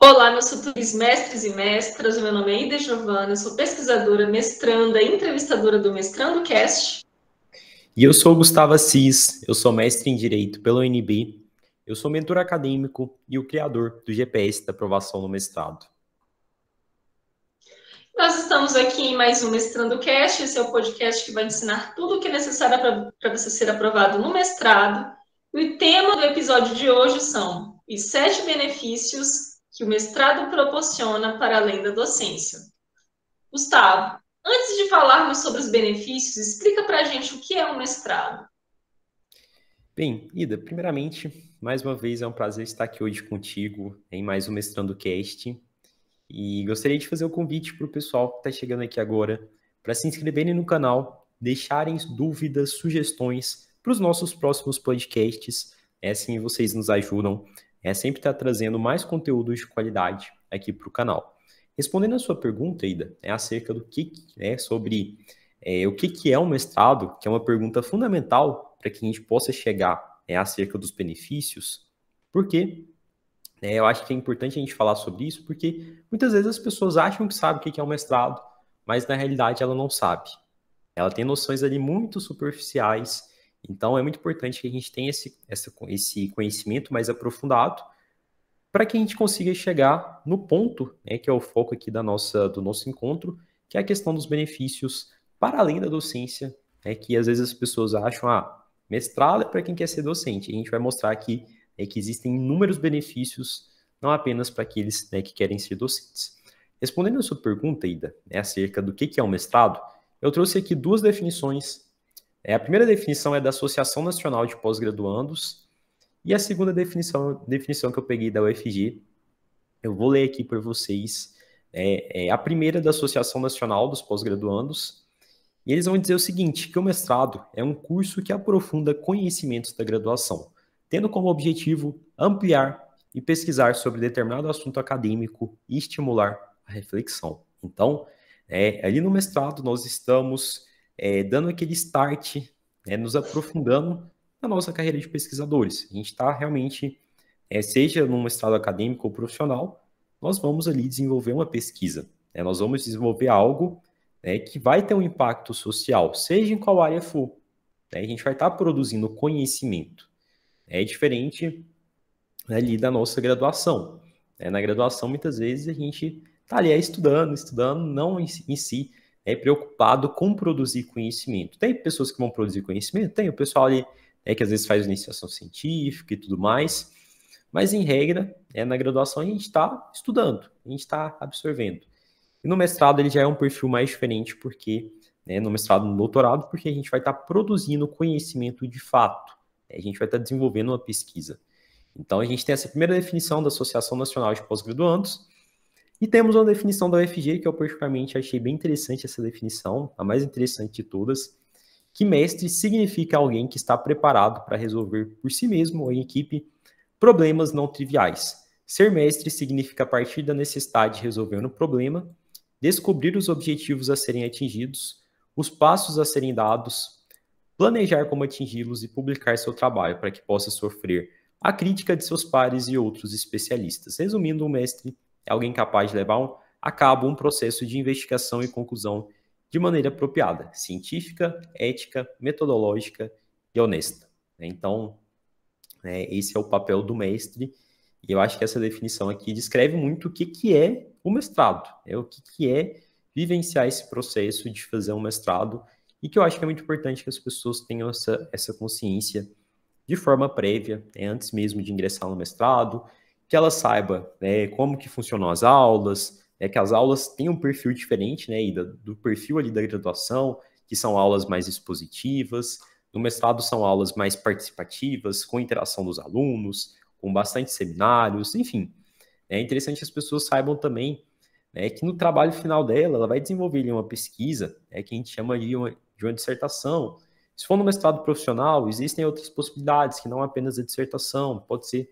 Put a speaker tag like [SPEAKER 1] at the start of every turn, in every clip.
[SPEAKER 1] Olá, meus futuros mestres e mestras. Meu nome é Ida Giovana, eu sou pesquisadora, mestranda e entrevistadora do Mestrando Cast.
[SPEAKER 2] E eu sou o Gustavo Assis, eu sou mestre em Direito pela UNB, eu sou mentor acadêmico e o criador do GPS da aprovação no mestrado.
[SPEAKER 1] Nós estamos aqui em mais um Mestrando Cast, esse é o podcast que vai ensinar tudo o que é necessário para você ser aprovado no mestrado. E o tema do episódio de hoje são os 7 benefícios que o mestrado proporciona para além da docência. Gustavo, antes de falarmos sobre os benefícios, explica para a gente o que é um mestrado.
[SPEAKER 2] Bem, Ida, primeiramente, mais uma vez é um prazer estar aqui hoje contigo em mais um Mestrando Cast. E gostaria de fazer o convite para o pessoal que está chegando aqui agora para se inscreverem no canal, deixarem dúvidas, sugestões para os nossos próximos podcasts. Assim vocês nos ajudam sempre estar trazendo mais conteúdo de qualidade aqui para o canal. Respondendo a sua pergunta, Ida, é acerca do que é sobre o que é um mestrado, que é uma pergunta fundamental para que a gente possa chegar acerca dos benefícios, porque eu acho que é importante a gente falar sobre isso, porque muitas vezes as pessoas acham que sabem o que é um mestrado, mas na realidade ela não sabe. Ela tem noções ali muito superficiais, então é muito importante que a gente tenha esse conhecimento mais aprofundado para que a gente consiga chegar no ponto, que é o foco aqui do nosso encontro, que é a questão dos benefícios para além da docência, que às vezes as pessoas acham, mestrado é para quem quer ser docente. A gente vai mostrar aqui que existem inúmeros benefícios, não apenas para aqueles que querem ser docentes. Respondendo a sua pergunta, Ida, acerca do que é um mestrado, eu trouxe aqui duas definições. A primeira definição é da Associação Nacional de Pós-Graduandos, e a segunda definição que eu peguei da UFG, eu vou ler aqui para vocês, a primeira da Associação Nacional dos Pós-Graduandos, e eles vão dizer o seguinte, que o mestrado é um curso que aprofunda conhecimentos da graduação, tendo como objetivo ampliar e pesquisar sobre determinado assunto acadêmico e estimular a reflexão. Então, ali no mestrado nós estamos dando aquele start, nos aprofundando na nossa carreira de pesquisadores. A gente está realmente, seja num mestrado acadêmico ou profissional, nós vamos ali desenvolver uma pesquisa. Nós vamos desenvolver algo que vai ter um impacto social, seja em qual área for. A gente vai estar produzindo conhecimento. É diferente ali da nossa graduação. Na graduação, muitas vezes, a gente está ali estudando, não em si preocupado com produzir conhecimento. Tem pessoas que vão produzir conhecimento, tem o pessoal ali que às vezes faz iniciação científica e tudo mais, mas em regra, na graduação a gente está estudando, a gente está absorvendo. E no mestrado ele já é um perfil mais diferente, porque no mestrado, no doutorado, porque a gente vai estar produzindo conhecimento de fato, a gente vai estar desenvolvendo uma pesquisa. Então a gente tem essa primeira definição da Associação Nacional de Pós-Graduandos, e temos uma definição da UFG, que eu particularmente achei bem interessante essa definição, a mais interessante de todas, que mestre significa alguém que está preparado para resolver por si mesmo ou em equipe problemas não triviais. Ser mestre significa partir da necessidade de resolver um problema, descobrir os objetivos a serem atingidos, os passos a serem dados, planejar como atingi-los e publicar seu trabalho para que possa sofrer a crítica de seus pares e outros especialistas. Resumindo, um mestre é alguém capaz de levar a cabo um processo de investigação e conclusão de maneira apropriada, científica, ética, metodológica e honesta. Então, esse é o papel do mestre, e eu acho que essa definição aqui descreve muito o que é o mestrado, o que é vivenciar esse processo de fazer um mestrado, e que eu acho que é muito importante que as pessoas tenham essa consciência de forma prévia, antes mesmo de ingressar no mestrado, que ela saiba como que funcionam as aulas, que as aulas têm um perfil diferente, do perfil ali da graduação, que são aulas mais expositivas. No mestrado são aulas mais participativas, com interação dos alunos, com bastante seminários, enfim. É interessante que as pessoas saibam também que no trabalho final dela, ela vai desenvolver ali uma pesquisa, que a gente chama de uma dissertação. Se for no mestrado profissional, existem outras possibilidades, que não apenas a dissertação, pode ser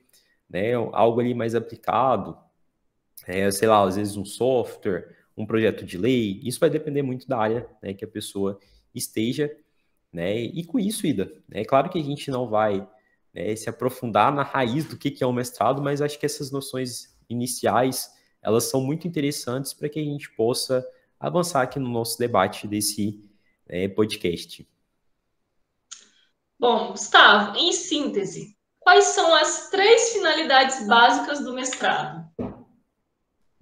[SPEAKER 2] algo ali mais aplicado, sei lá, às vezes um software, um projeto de lei, isso vai depender muito da área que a pessoa esteja, e com isso, Ida, é claro que a gente não vai se aprofundar na raiz do que é um mestrado, mas acho que essas noções iniciais, elas são muito interessantes para que a gente possa avançar aqui no nosso debate desse podcast.
[SPEAKER 1] Bom, Gustavo, em síntese, quais são as 3 finalidades básicas do mestrado?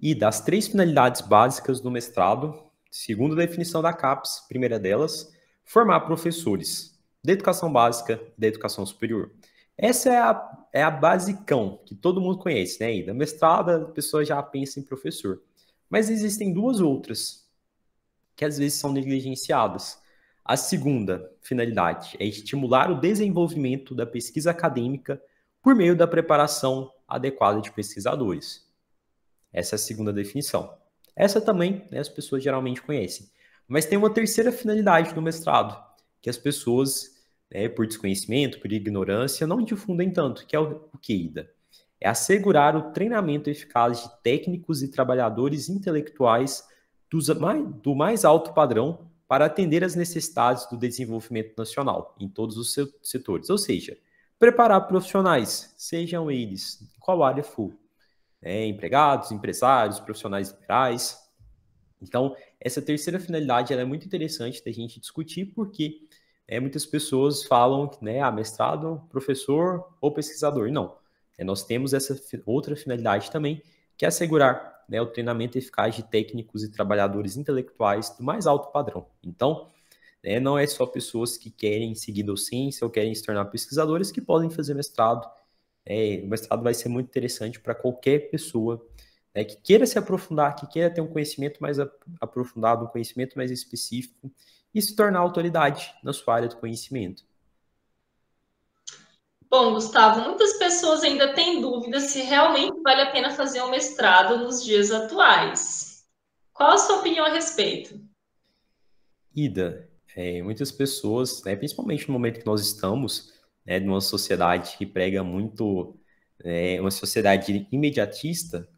[SPEAKER 2] E das 3 finalidades básicas do mestrado, segundo a definição da CAPES, primeira delas, formar professores da educação básica e da educação superior. Essa é a basicão que todo mundo conhece, né? E da mestrado, a pessoa já pensa em professor. Mas existem 2 outras que às vezes são negligenciadas. A segunda finalidade é estimular o desenvolvimento da pesquisa acadêmica por meio da preparação adequada de pesquisadores. Essa é a segunda definição. Essa também, né, as pessoas geralmente conhecem. Mas tem uma terceira finalidade do mestrado, que as pessoas, né, por desconhecimento, por ignorância, não difundem tanto, que é o que, Ida? É assegurar o treinamento eficaz de técnicos e trabalhadores intelectuais do mais alto padrão para atender às necessidades do desenvolvimento nacional em todos os setores. Ou seja, preparar profissionais, sejam eles em qual área for, empregados, empresários, profissionais liberais. Então, essa terceira finalidade ela é muito interessante da gente discutir, porque muitas pessoas falam que mestrado, professor ou pesquisador. Não. Nós temos essa outra finalidade também, que é assegurar o treinamento eficaz de técnicos e trabalhadores intelectuais do mais alto padrão. Então, não é só pessoas que querem seguir docência ou querem se tornar pesquisadores que podem fazer mestrado. O mestrado vai ser muito interessante para qualquer pessoa que queira se aprofundar, que queira ter um conhecimento mais aprofundado, um conhecimento mais específico e se tornar autoridade na sua área do conhecimento.
[SPEAKER 1] Bom, Gustavo, muitas pessoas ainda têm dúvidas se realmente vale a pena fazer um mestrado nos dias atuais. Qual a sua opinião a respeito?
[SPEAKER 2] Ida, muitas pessoas, principalmente no momento que nós estamos, numa sociedade que prega muito, uma sociedade imediatista,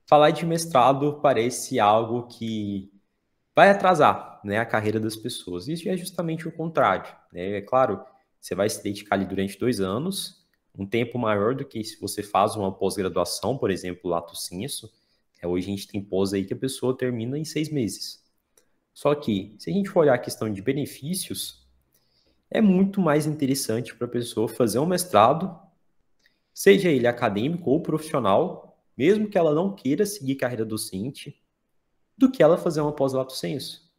[SPEAKER 2] falar de mestrado parece algo que vai atrasar, a carreira das pessoas. Isso é justamente o contrário. É claro, você vai se dedicar ali durante 2 anos, um tempo maior do que se você faz uma pós-graduação, por exemplo, lato sensu. Hoje a gente tem pós aí que a pessoa termina em 6 meses. Só que, se a gente for olhar a questão de benefícios, é muito mais interessante para a pessoa fazer um mestrado, seja ele acadêmico ou profissional, mesmo que ela não queira seguir carreira docente, do que ela fazer uma pós-lato sensu.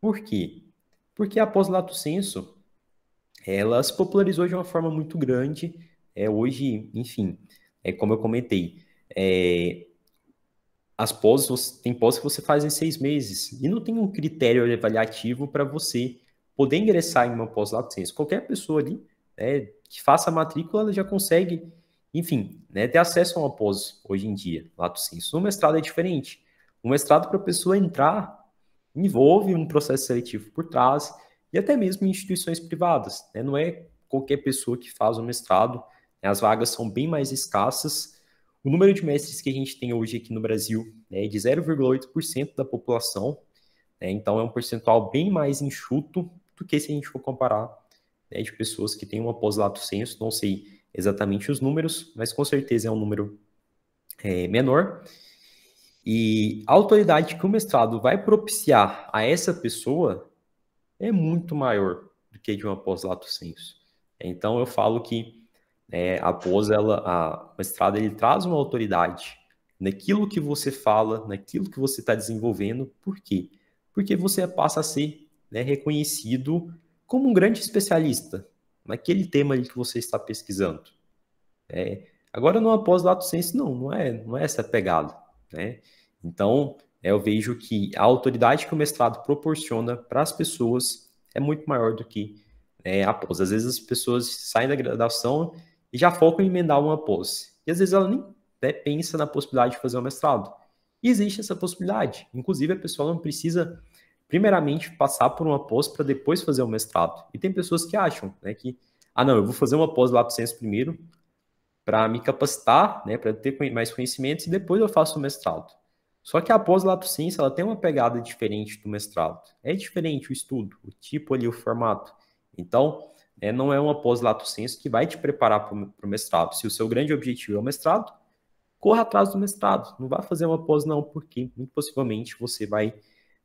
[SPEAKER 2] Por quê? Porque a pós-lato sensu, ela se popularizou de uma forma muito grande. Hoje, enfim, como eu comentei, as pós, tem pós que você faz em 6 meses e não tem um critério avaliativo para você poder ingressar em uma pós-lato sensu. Qualquer pessoa ali que faça a matrícula, ela já consegue, enfim, ter acesso a uma pós hoje em dia, lato sensu. No mestrado é diferente. O mestrado, para a pessoa entrar, envolve um processo seletivo por trás e até mesmo em instituições privadas. Não é qualquer pessoa que faz o mestrado, as vagas são bem mais escassas. O número de mestres que a gente tem hoje aqui no Brasil é de 0,8% da população, então é um percentual bem mais enxuto do que se a gente for comparar de pessoas que têm uma pós-lato sensu. Não sei exatamente os números, mas com certeza é um número menor. E a autoridade que o mestrado vai propiciar a essa pessoa é muito maior do que de uma pós-lato sensu. Então, eu falo que a mestrado ele traz uma autoridade naquilo que você fala, naquilo que você está desenvolvendo. Por quê? Porque você passa a ser reconhecido como um grande especialista naquele tema ali que você está pesquisando. Agora, numa pós-lato sensu, não é essa a pegada, Então, eu vejo que a autoridade que o mestrado proporciona para as pessoas é muito maior do que a pós. Às vezes as pessoas saem da graduação e já focam em emendar uma pós. E às vezes ela nem pensa na possibilidade de fazer um mestrado. E existe essa possibilidade. Inclusive, a pessoa não precisa, primeiramente, passar por uma pós para depois fazer o mestrado. E tem pessoas que acham que, não, eu vou fazer uma pós-lato sensu primeiro para me capacitar, para ter mais conhecimentos e depois eu faço o mestrado. Só que a pós-lato sensu, ela tem uma pegada diferente do mestrado. É diferente o estudo, o tipo ali, o formato. Então, não é uma pós-lato sensu que vai te preparar para o mestrado. Se o seu grande objetivo é o mestrado, corra atrás do mestrado. Não vá fazer uma pós não, porque muito possivelmente você vai,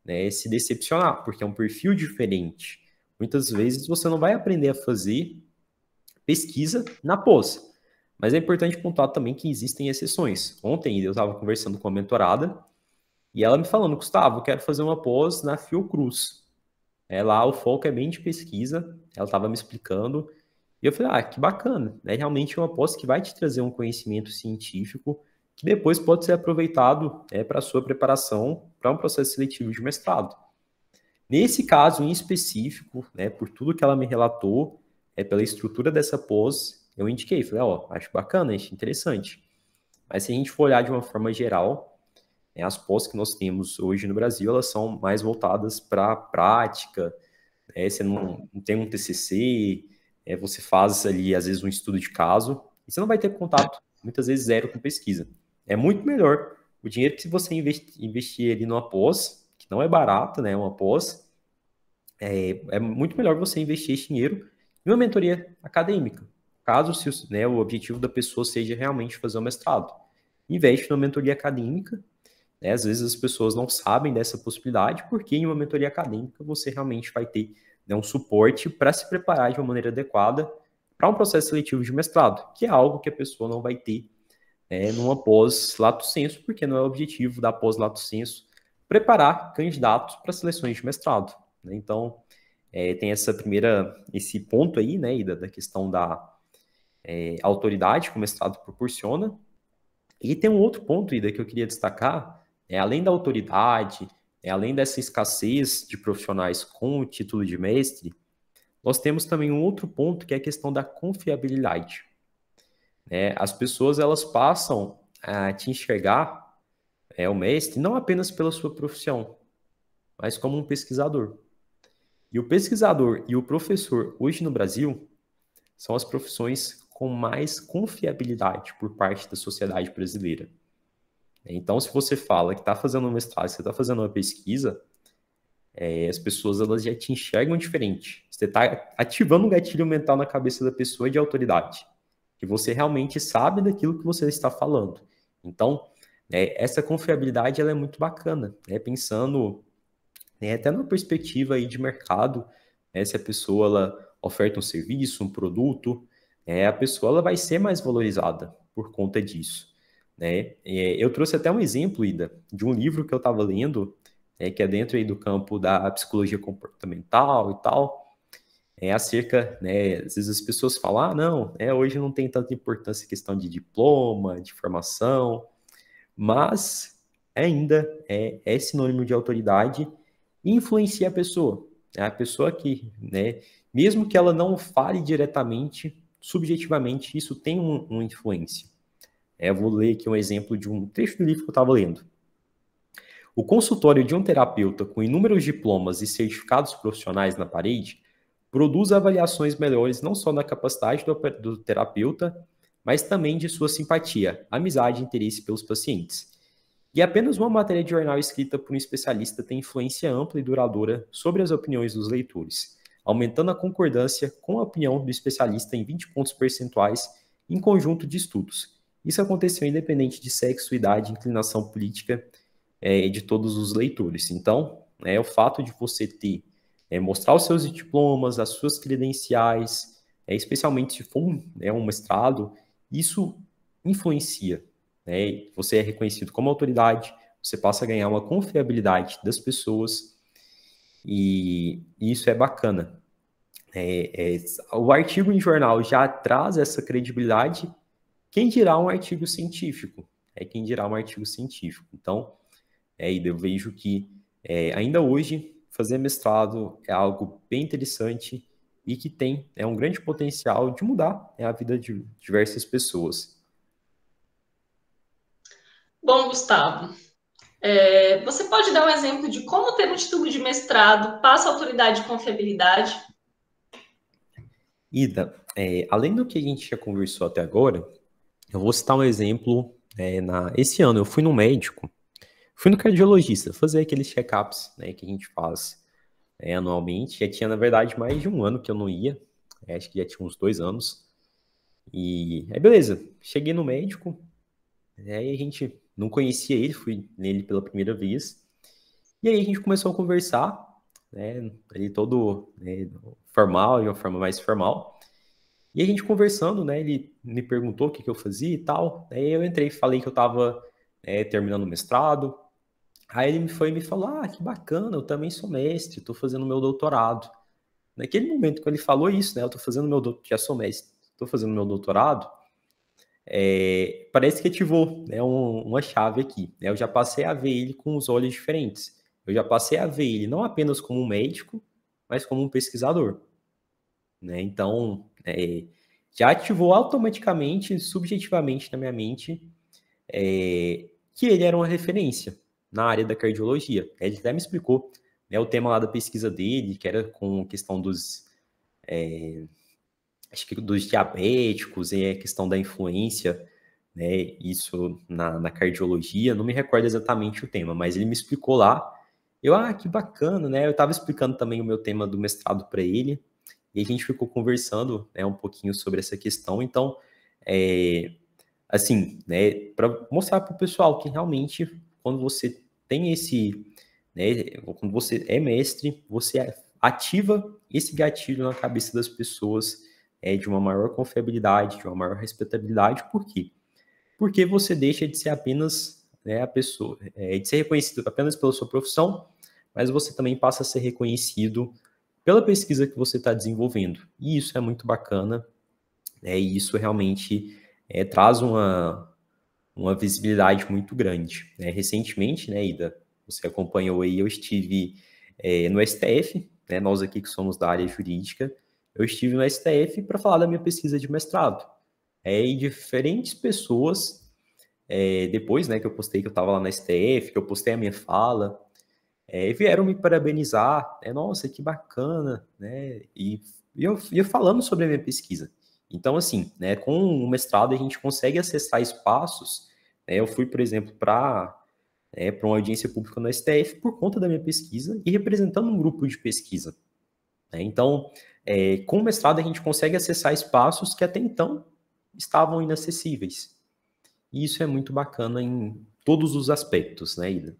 [SPEAKER 2] né, se decepcionar, porque é um perfil diferente. Muitas vezes você não vai aprender a fazer pesquisa na pós. Mas é importante pontuar também que existem exceções. Ontem eu estava conversando com a mentorada e ela me falando, Gustavo, eu quero fazer uma pós na Fiocruz. Lá o foco é bem de pesquisa, ela estava me explicando, e eu falei, que bacana, né? Realmente é uma pós que vai te trazer um conhecimento científico que depois pode ser aproveitado para a sua preparação para um processo seletivo de mestrado. Nesse caso em específico, né, por tudo que ela me relatou, pela estrutura dessa pós, eu indiquei, falei, acho bacana, acho interessante. Mas se a gente for olhar de uma forma geral, as pós que nós temos hoje no Brasil, elas são mais voltadas para a prática, você não tem um TCC, você faz ali, às vezes, um estudo de caso, e você não vai ter contato, muitas vezes, zero com pesquisa. É muito melhor o dinheiro que você investir ali numa pós, que não é barato, né, uma pós, é muito melhor você investir esse dinheiro em uma mentoria acadêmica, caso né, o objetivo da pessoa seja realmente fazer um mestrado. Investe numa mentoria acadêmica, né, às vezes as pessoas não sabem dessa possibilidade, porque em uma mentoria acadêmica você realmente vai ter, né, um suporte para se preparar de uma maneira adequada para um processo seletivo de mestrado, que é algo que a pessoa não vai ter numa pós lato sensu, porque não é o objetivo da pós lato sensu preparar candidatos para seleções de mestrado. Né? Então, tem esse ponto aí, né, da questão da autoridade que o mestrado proporciona. E tem um outro ponto, Ida, que eu queria destacar, além da autoridade, além dessa escassez de profissionais com o título de mestre, nós temos também um outro ponto, que é a questão da confiabilidade. As pessoas, elas passam a te enxergar, o mestre, não apenas pela sua profissão, mas como um pesquisador. E o pesquisador e o professor, hoje no Brasil, são as profissões com mais confiabilidade por parte da sociedade brasileira. Então, se você fala que está fazendo um mestrado, você está fazendo uma pesquisa, as pessoas elas já te enxergam diferente. Você está ativando um gatilho mental na cabeça da pessoa de autoridade, que você realmente sabe daquilo que você está falando. Então, essa confiabilidade ela é muito bacana, pensando até na perspectiva aí de mercado, se a pessoa ela oferta um serviço, um produto, a pessoa ela vai ser mais valorizada por conta disso. Né? Eu trouxe até um exemplo, Ida, de um livro que eu estava lendo, que é dentro aí do campo da psicologia comportamental e tal, acerca, né, às vezes as pessoas falam, não, hoje não tem tanta importância a questão de diploma, de formação, mas ainda é sinônimo de autoridade e influencia a pessoa. A pessoa que, né, mesmo que ela não fale diretamente, subjetivamente, isso tem uma influência. Eu vou ler aqui um exemplo de um trecho do livro que eu estava lendo. O consultório de um terapeuta com inúmeros diplomas e certificados profissionais na parede produz avaliações melhores não só na capacidade do terapeuta, mas também de sua simpatia, amizade e interesse pelos pacientes. E apenas uma matéria de jornal escrita por um especialista tem influência ampla e duradoura sobre as opiniões dos leitores, aumentando a concordância com a opinião do especialista em 20 pontos percentuais em conjunto de estudos. Isso aconteceu independente de sexo, idade, inclinação política de todos os leitores. Então, o fato de você ter, mostrar os seus diplomas, as suas credenciais, especialmente se for um mestrado, isso influencia. Você é reconhecido como autoridade, você passa a ganhar uma confiabilidade das pessoas e isso é bacana. O artigo em jornal já traz essa credibilidade, quem dirá um artigo científico? Quem dirá um artigo científico. Então, eu vejo que ainda hoje fazer mestrado é algo bem interessante e que tem um grande potencial de mudar a vida de diversas pessoas.
[SPEAKER 1] Bom, Gustavo, você pode dar um exemplo de como ter um título de mestrado passa autoridade e confiabilidade?
[SPEAKER 2] Ida, além do que a gente já conversou até agora, eu vou citar um exemplo. Esse ano eu fui no médico, fui no cardiologista, fazer aqueles check-ups que a gente faz anualmente. Já tinha, na verdade, mais de um ano que eu não ia, acho que já tinha uns 2 anos. E aí, beleza, cheguei no médico, Aí a gente não conhecia ele, fui nele pela primeira vez. E aí a gente começou a conversar, né, ele todo, né, formal, de uma forma mais formal. E a gente conversando, né, ele me perguntou o que eu fazia e tal. Aí eu entrei e falei que eu estava terminando o mestrado. Aí ele me falou, que bacana, eu também sou mestre, estou fazendo meu doutorado. Naquele momento que ele falou isso, né, eu estou fazendo já sou mestre, estou fazendo meu doutorado, parece que ativou, né, uma chave aqui. Né? Eu já passei a ver ele com os olhos diferentes. Eu já passei a ver ele não apenas como um médico, mas como um pesquisador. Né? Então, já ativou automaticamente, subjetivamente na minha mente, que ele era uma referência na área da cardiologia. Ele até me explicou, né, o tema lá da pesquisa dele, que era com a questão acho que dos diabéticos e a questão da influência, né, isso na cardiologia, não me recordo exatamente o tema, mas ele me explicou lá. Eu, que bacana, né? Eu estava explicando também o meu tema do mestrado para ele, e a gente ficou conversando, né, um pouquinho sobre essa questão. Então, assim, né, para mostrar para o pessoal que realmente, quando você tem né, quando você é mestre, você ativa esse gatilho na cabeça das pessoas de uma maior confiabilidade, de uma maior respeitabilidade. Por quê? Porque você deixa de ser apenas, né, a pessoa, de ser reconhecido apenas pela sua profissão, mas você também passa a ser reconhecido pela pesquisa que você está desenvolvendo. E isso é muito bacana, né, e isso realmente traz uma visibilidade muito grande. Né? Recentemente, né, Ida, você acompanhou aí, eu estive no STF, né, nós aqui que somos da área jurídica, eu estive no STF para falar da minha pesquisa de mestrado. E diferentes pessoas, depois, né, que eu postei que eu estava lá na STF, que eu postei a minha fala, vieram me parabenizar, nossa, que bacana, né, e eu ia falando sobre a minha pesquisa. Então, assim, né, com o mestrado a gente consegue acessar espaços, né, eu fui, por exemplo, para uma audiência pública no STF por conta da minha pesquisa e representando um grupo de pesquisa. Né? Então, com o mestrado a gente consegue acessar espaços que até então estavam inacessíveis. E isso é muito bacana em todos os aspectos, né, Ida?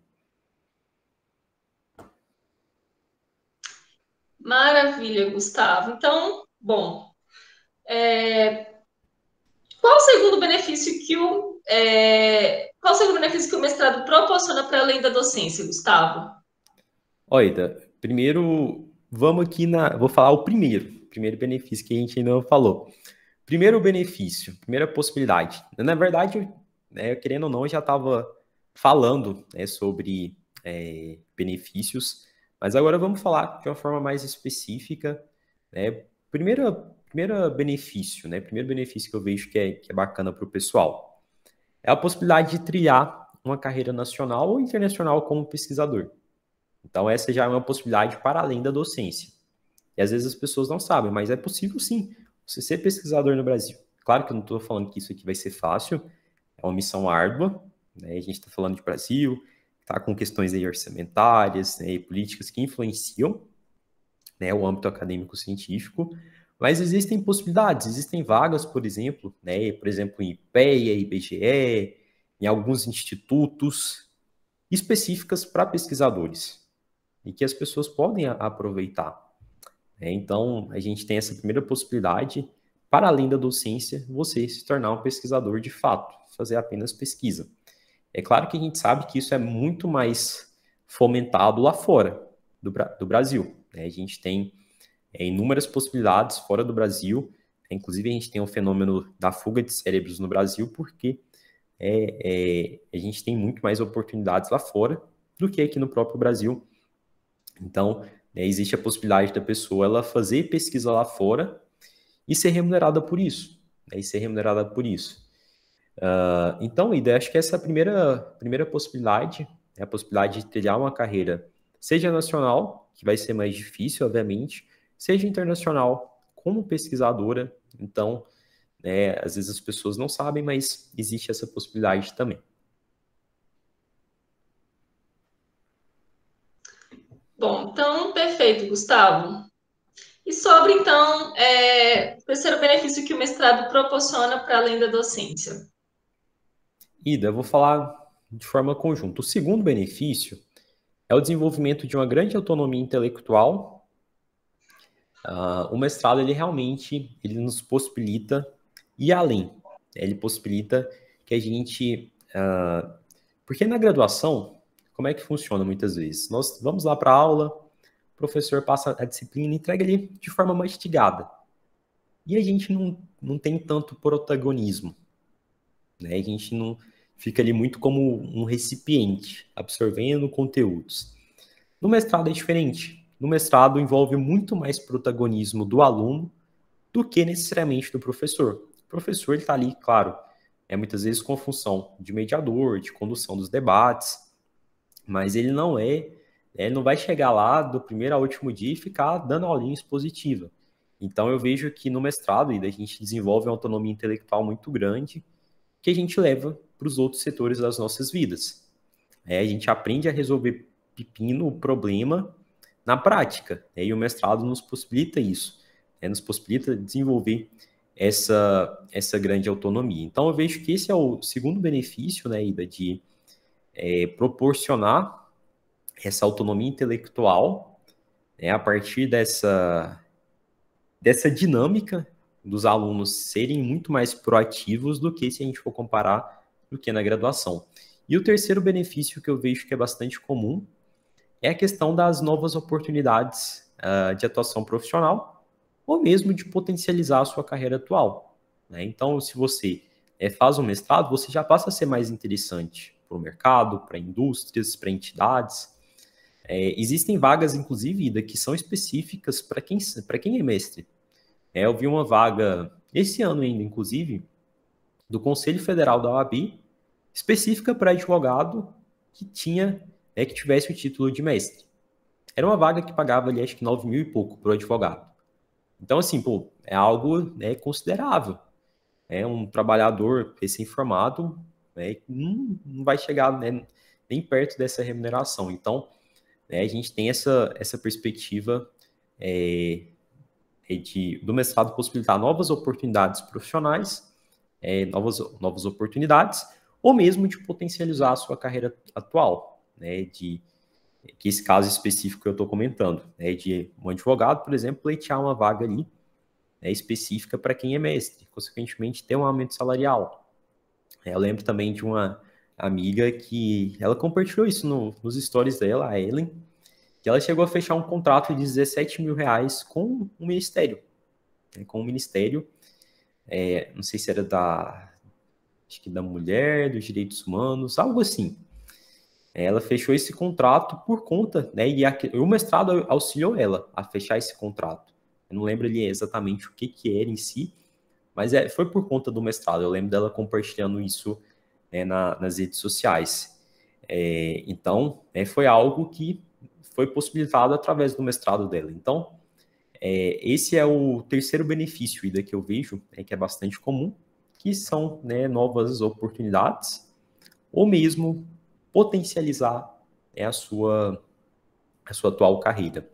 [SPEAKER 1] Maravilha, Gustavo. Então, bom, qual o segundo benefício qual o segundo benefício que o mestrado proporciona para além da docência, Gustavo?
[SPEAKER 2] Olha, Ida, primeiro, vamos aqui vou falar o primeiro benefício que a gente ainda não falou. Primeiro benefício, primeira possibilidade. Na verdade, né, querendo ou não, eu já estava falando, né, sobre benefícios, mas agora vamos falar de uma forma mais específica. Né? Primeiro benefício, né, primeiro benefício que eu vejo que é bacana para o pessoal é a possibilidade de trilhar uma carreira nacional ou internacional como pesquisador. Então, essa já é uma possibilidade para além da docência. E às vezes as pessoas não sabem, mas é possível sim você ser pesquisador no Brasil. Claro que eu não estou falando que isso aqui vai ser fácil, é uma missão árdua, né? A gente está falando de Brasil, está com questões aí orçamentárias, né, e políticas que influenciam, né, o âmbito acadêmico-científico, mas existem possibilidades, existem vagas, por exemplo, né, por exemplo, em IPEA, IBGE, em alguns institutos específicas para pesquisadores e que as pessoas podem aproveitar. Então, a gente tem essa primeira possibilidade, para além da docência, você se tornar um pesquisador de fato, fazer apenas pesquisa. É claro que a gente sabe que isso é muito mais fomentado lá fora do Brasil. Né? A gente tem inúmeras possibilidades fora do Brasil, inclusive a gente tem o fenômeno da fuga de cérebros no Brasil, porque a gente tem muito mais oportunidades lá fora do que aqui no próprio Brasil. Então, existe a possibilidade da pessoa ela fazer pesquisa lá fora e ser remunerada por isso. Então, Ida, acho que essa é a primeira possibilidade, é a possibilidade de trilhar uma carreira, seja nacional, que vai ser mais difícil, obviamente, seja internacional, como pesquisadora. Então, às vezes as pessoas não sabem, mas existe essa possibilidade também.
[SPEAKER 1] Bom, então, perfeito, Gustavo. E sobre, então, o terceiro benefício que o mestrado proporciona para além da docência?
[SPEAKER 2] Ida, eu vou falar de forma conjunta. O segundo benefício é o desenvolvimento de uma grande autonomia intelectual. O mestrado, ele nos possibilita ir além. Ele possibilita que a gente... porque na graduação, como é que funciona muitas vezes? Nós vamos lá para a aula, o professor passa a disciplina e entrega ali de forma mastigada. E a gente não tem tanto protagonismo, né? A gente não fica ali muito como um recipiente, absorvendo conteúdos. No mestrado é diferente. No mestrado envolve muito mais protagonismo do aluno do que necessariamente do professor. O professor está ali, claro, muitas vezes com a função de mediador, de condução dos debates, mas ele não ele não vai chegar lá do primeiro ao último dia e ficar dando aulinha expositiva. Então eu vejo que no mestrado a gente desenvolve uma autonomia intelectual muito grande que a gente leva para os outros setores das nossas vidas. A gente aprende a resolver pepino, o problema, na prática. E o mestrado nos possibilita isso, nos possibilita desenvolver essa grande autonomia. Então, eu vejo que esse é o segundo benefício, né, Ida, de proporcionar essa autonomia intelectual, a partir dessa dinâmica dos alunos serem muito mais proativos do que se a gente for comparar do que na graduação. E o terceiro benefício que eu vejo que é bastante comum é a questão das novas oportunidades de atuação profissional ou mesmo de potencializar a sua carreira atual, né? Então, se você faz um mestrado, você já passa a ser mais interessante para o mercado, para indústrias, para entidades. Existem vagas, inclusive, Ida, que são específicas para quem é mestre. Eu vi uma vaga esse ano ainda, inclusive, do Conselho Federal da OAB, específica para advogado que tivesse o título de mestre. Era uma vaga que pagava ali, acho que 9 mil e pouco para o advogado. Então, assim, é algo considerável. Um trabalhador recém-formado não vai chegar nem perto dessa remuneração. Então, a gente tem essa perspectiva do mestrado possibilitar novas oportunidades profissionais, novas oportunidades, ou mesmo de potencializar a sua carreira atual, que esse caso específico que eu estou comentando, de um advogado, por exemplo, pleitear uma vaga ali específica para quem é mestre, consequentemente ter um aumento salarial. Eu lembro também de uma amiga que ela compartilhou isso nos stories dela, a Ellen, que ela chegou a fechar um contrato de 17 mil reais com o ministério. Não sei se era acho que da mulher, dos direitos humanos, algo assim. Ela fechou esse contrato por conta, e o mestrado auxiliou ela a fechar esse contrato. Eu não lembro ali exatamente o que era em si, mas foi por conta do mestrado. Eu lembro dela compartilhando isso nas redes sociais. Então, foi algo que foi possibilitado através do mestrado dela. Então, esse é o terceiro benefício Ida, que eu vejo, que é bastante comum, que são novas oportunidades, ou mesmo potencializar a sua atual carreira.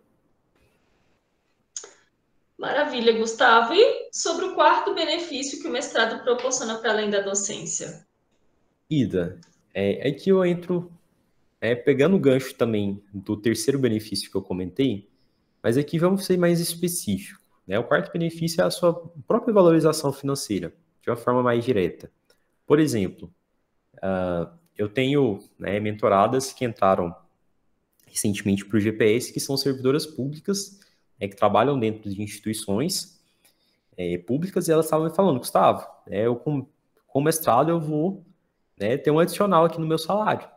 [SPEAKER 1] Maravilha, Gustavo. E sobre o quarto benefício que o mestrado proporciona para além da docência?
[SPEAKER 2] Ida, é que eu entro pegando o gancho também do terceiro benefício que eu comentei, mas aqui vamos ser mais específicos. O quarto benefício é a sua própria valorização financeira, de uma forma mais direta. Por exemplo, eu tenho mentoradas que entraram recentemente para o GPS, que são servidoras públicas, que trabalham dentro de instituições públicas, e elas estavam me falando, Gustavo, eu com mestrado eu vou ter um adicional aqui no meu salário.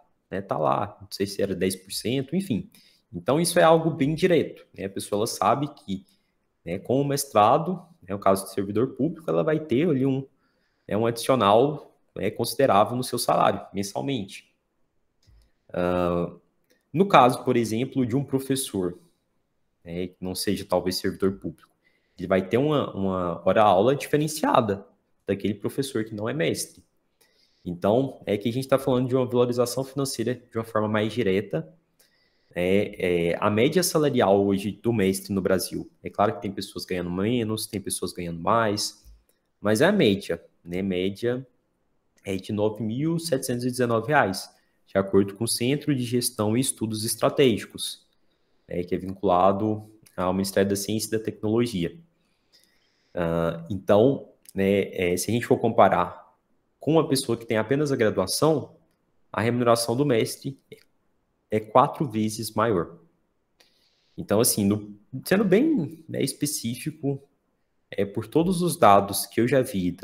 [SPEAKER 2] Tá lá, não sei se era 10%, enfim. Então, isso é algo bem direto. A pessoa ela sabe que com o mestrado, no caso de servidor público, ela vai ter ali um adicional considerável no seu salário, mensalmente. No caso, por exemplo, de um professor, que não seja talvez servidor público, ele vai ter uma hora-aula diferenciada daquele professor que não é mestre. Então, que a gente está falando de uma valorização financeira de uma forma mais direta. A média salarial hoje do mestre no Brasil, é claro que tem pessoas ganhando menos, tem pessoas ganhando mais, mas é a média, média é de R$ 9.719, de acordo com o Centro de Gestão e Estudos Estratégicos, que é vinculado ao Ministério da Ciência e da Tecnologia. Então, né, se a gente for comparar com uma pessoa que tem apenas a graduação, a remuneração do mestre é 4 vezes maior. Então, assim, sendo bem, né, específico, por todos os dados que eu já vi,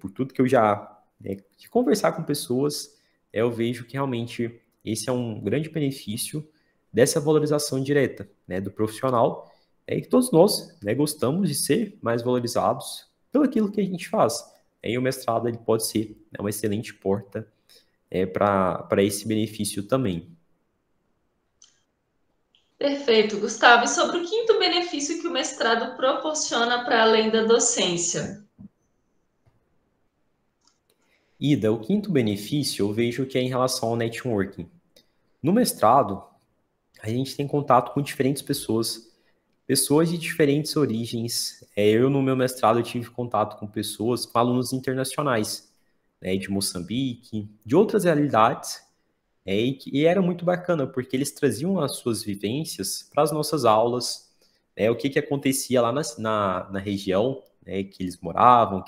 [SPEAKER 2] por tudo que eu já de conversar com pessoas, eu vejo que realmente esse é um grande benefício dessa valorização direta, né, do profissional, e que todos nós, né, gostamos de ser mais valorizados pelo aquilo que a gente faz. E o mestrado ele pode ser, né, uma excelente porta para esse benefício também.
[SPEAKER 1] Perfeito, Gustavo. E sobre o quinto benefício que o mestrado proporciona para além da docência?
[SPEAKER 2] Ida, o quinto benefício eu vejo que é em relação ao networking. No mestrado, a gente tem contato com diferentes pessoas de diferentes origens. Eu, no meu mestrado, eu tive contato com pessoas, com alunos internacionais, né, de Moçambique, de outras realidades, e era muito bacana, porque eles traziam as suas vivências para as nossas aulas, o que acontecia lá na região, que eles moravam,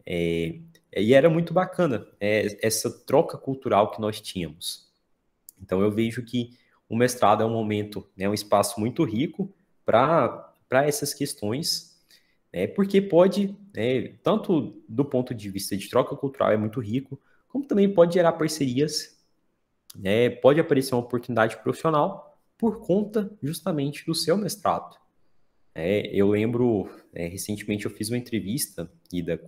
[SPEAKER 2] e era muito bacana, essa troca cultural que nós tínhamos. Então, eu vejo que o mestrado é um momento, né, um espaço muito rico para essas questões, porque pode, tanto do ponto de vista de troca cultural, é muito rico, como também pode gerar parcerias, pode aparecer uma oportunidade profissional por conta justamente do seu mestrado. Eu lembro, recentemente eu fiz uma entrevista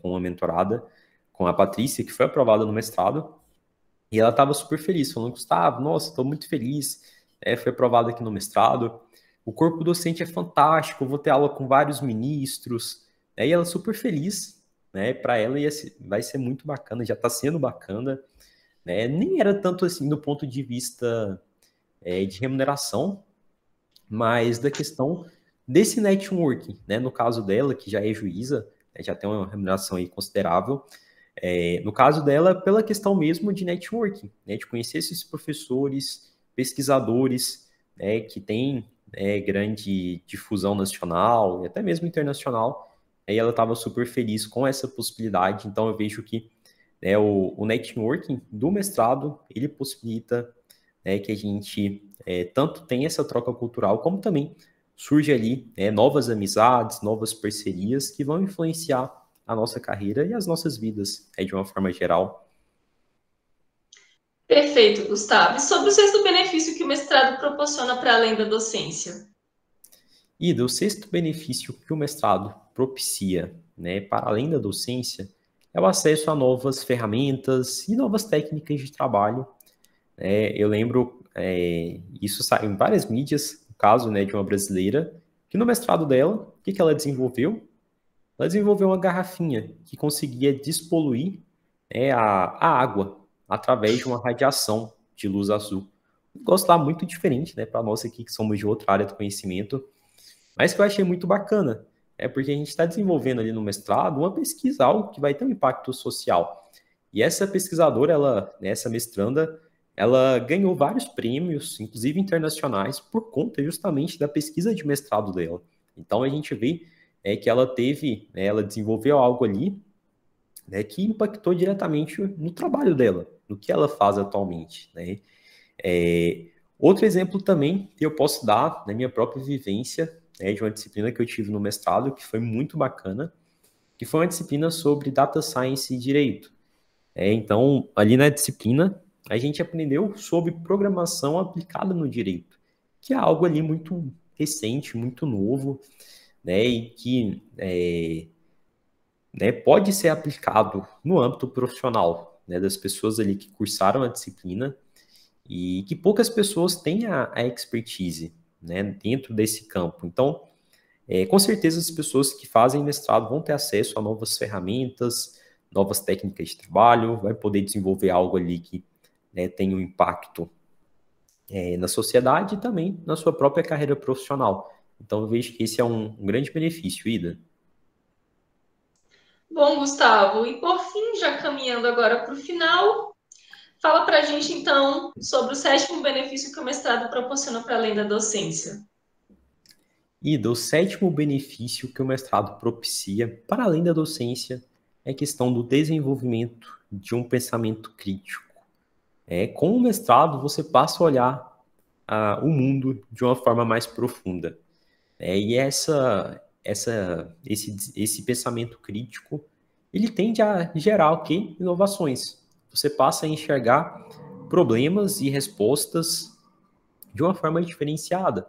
[SPEAKER 2] com uma mentorada, com a Patrícia, que foi aprovada no mestrado, e ela estava super feliz, falando, Gustavo, nossa, estou muito feliz, foi aprovado aqui no mestrado, o corpo docente é fantástico, vou ter aula com vários ministros, e ela super feliz, para ela vai ser muito bacana, já está sendo bacana, nem era tanto assim do ponto de vista de remuneração, mas da questão desse networking, no caso dela, que já é juíza, já tem uma remuneração aí considerável, no caso dela, pela questão mesmo de networking, de conhecer esses professores, pesquisadores, que têm grande difusão nacional e até mesmo internacional, aí ela estava super feliz com essa possibilidade, então eu vejo que o networking do mestrado, ele possibilita que a gente tanto tenha essa troca cultural, como também surge ali novas amizades, novas parcerias que vão influenciar a nossa carreira e as nossas vidas, de uma forma geral.
[SPEAKER 1] Perfeito, Gustavo. E sobre o sexto benefício que o mestrado proporciona para além da docência?
[SPEAKER 2] O sexto benefício que o mestrado propicia, para além da docência, é o acesso a novas ferramentas e novas técnicas de trabalho. Eu lembro, isso saiu em várias mídias, o caso de uma brasileira, que no mestrado dela, o que ela desenvolveu? Ela desenvolveu uma garrafinha que conseguia despoluir a água através de uma radiação de luz azul. Um negócio lá muito diferente, para nós aqui que somos de outra área do conhecimento, mas que eu achei muito bacana. Porque a gente está desenvolvendo ali no mestrado uma pesquisa, algo que vai ter um impacto social. E essa pesquisadora, essa mestranda, ela ganhou vários prêmios, inclusive internacionais, por conta justamente da pesquisa de mestrado dela. Então a gente vê que ela teve, ela desenvolveu algo ali, que impactou diretamente no trabalho dela, no que ela faz atualmente. Outro exemplo também que eu posso dar na minha própria vivência, de uma disciplina que eu tive no mestrado, que foi muito bacana, que foi uma disciplina sobre Data Science e Direito. Então, ali na disciplina, a gente aprendeu sobre programação aplicada no direito, que é algo ali muito recente, muito novo, e que pode ser aplicado no âmbito profissional, das pessoas ali que cursaram a disciplina e que poucas pessoas têm a expertise, dentro desse campo. Então, com certeza as pessoas que fazem mestrado vão ter acesso a novas ferramentas, novas técnicas de trabalho, vai poder desenvolver algo ali que tem um impacto na sociedade e também na sua própria carreira profissional. Então, eu vejo que esse é um grande benefício, Ida.
[SPEAKER 1] Bom, Gustavo, e por fim, já caminhando agora para o final, fala para a gente então sobre o sétimo benefício que o mestrado proporciona para além da docência.
[SPEAKER 2] E do sétimo benefício que o mestrado propicia, para além da docência, é a questão do desenvolvimento de um pensamento crítico. Com o mestrado, você passa a olhar o mundo de uma forma mais profunda. E esse pensamento crítico, ele tende a gerar o quê? Inovações. Você passa a enxergar problemas e respostas de uma forma diferenciada.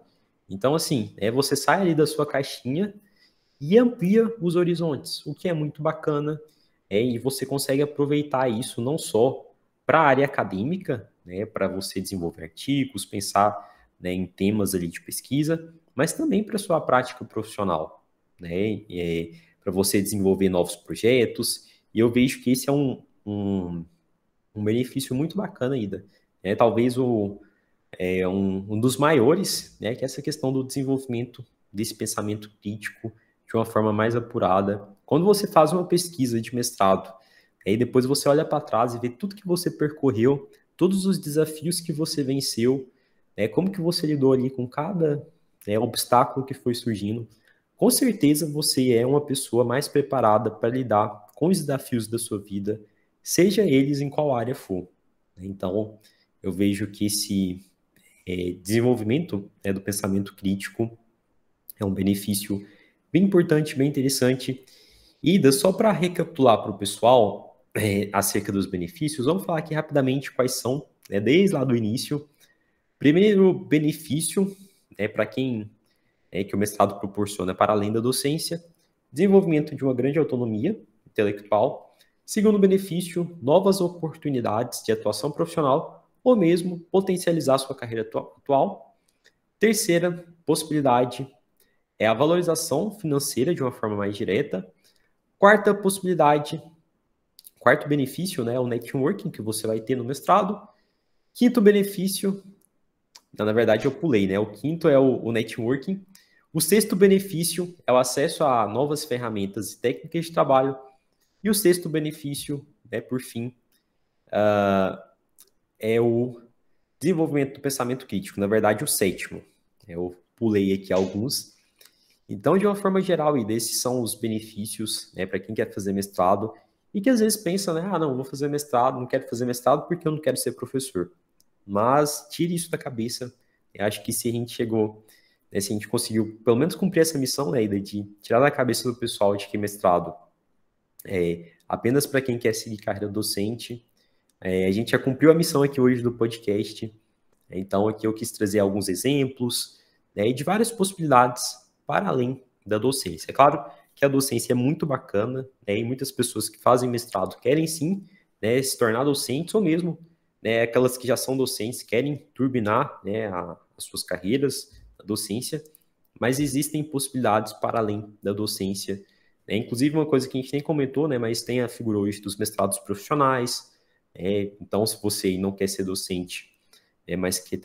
[SPEAKER 2] Então, assim, você sai ali da sua caixinha e amplia os horizontes, o que é muito bacana, e você consegue aproveitar isso não só para a área acadêmica, né, para você desenvolver artigos, pensar, né, em temas ali de pesquisa, mas também para a sua prática profissional, né, para você desenvolver novos projetos, e eu vejo que esse é um benefício muito bacana ainda. Talvez um dos maiores, né, que é essa questão do desenvolvimento desse pensamento crítico de uma forma mais apurada. Quando você faz uma pesquisa de mestrado, aí depois você olha para trás e vê tudo que você percorreu, todos os desafios que você venceu, né, como que você lidou ali com cada obstáculo que foi surgindo, com certeza você é uma pessoa mais preparada para lidar com os desafios da sua vida, seja eles em qual área for. Então, eu vejo que esse desenvolvimento, né, do pensamento crítico é um benefício bem importante, bem interessante. E só para recapitular para o pessoal acerca dos benefícios, vamos falar aqui rapidamente quais são, né, desde lá do início. Primeiro benefício, para quem que o mestrado proporciona para além da docência, desenvolvimento de uma grande autonomia intelectual. Segundo benefício, novas oportunidades de atuação profissional ou mesmo potencializar sua carreira atual. Terceira possibilidade é a valorização financeira de uma forma mais direta. Quarta possibilidade, quarto benefício, né, o networking que você vai ter no mestrado. Quinto benefício, na verdade eu pulei, né? O quinto é o networking. O sexto benefício é o acesso a novas ferramentas e técnicas de trabalho. E o sexto benefício, né, por fim, é o desenvolvimento do pensamento crítico. Na verdade, o sétimo. Eu pulei aqui alguns. Então, de uma forma geral, esses são os benefícios, né, para quem quer fazer mestrado e que às vezes pensa, né, não, vou fazer mestrado, não quero fazer mestrado porque eu não quero ser professor. Mas tire isso da cabeça. Eu acho que se a gente chegou, né, se a gente conseguiu pelo menos cumprir essa missão, né, de tirar da cabeça do pessoal de que mestrado é apenas para quem quer seguir carreira docente, a gente já cumpriu a missão aqui hoje do podcast. Então, aqui eu quis trazer alguns exemplos, né, de várias possibilidades para além da docência. É claro que a docência é muito bacana, né, e muitas pessoas que fazem mestrado querem sim, né, se tornar docentes, ou mesmo, né, aquelas que já são docentes querem turbinar, né, as suas carreiras na docência, mas existem possibilidades para além da docência, né. Inclusive, uma coisa que a gente nem comentou, né, mas tem a figura hoje dos mestrados profissionais. Então, se você não quer ser docente, mas quer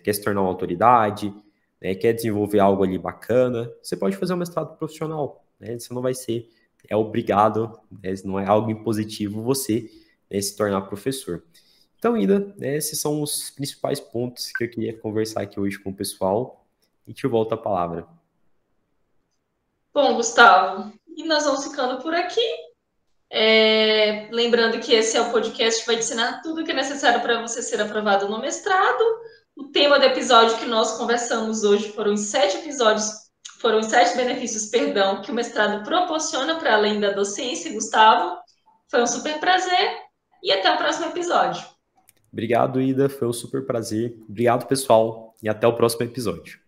[SPEAKER 2] quer se tornar uma autoridade, né, quer desenvolver algo ali bacana, você pode fazer um mestrado profissional, né, você não vai ser obrigado, né, não é algo impositivo você, né, se tornar professor. Então, Ida, né, esses são os principais pontos que eu queria conversar aqui hoje com o pessoal, e te volto a palavra.
[SPEAKER 1] Bom, Gustavo, e nós vamos ficando por aqui. Lembrando que esse é o podcast que vai te ensinar tudo o que é necessário para você ser aprovado no mestrado. O tema do episódio que nós conversamos hoje foram os 7 benefícios, perdão, que o mestrado proporciona para além da docência, Gustavo. Foi um super prazer e até o próximo episódio.
[SPEAKER 2] Obrigado, Ida, foi um super prazer. Obrigado, pessoal, e até o próximo episódio.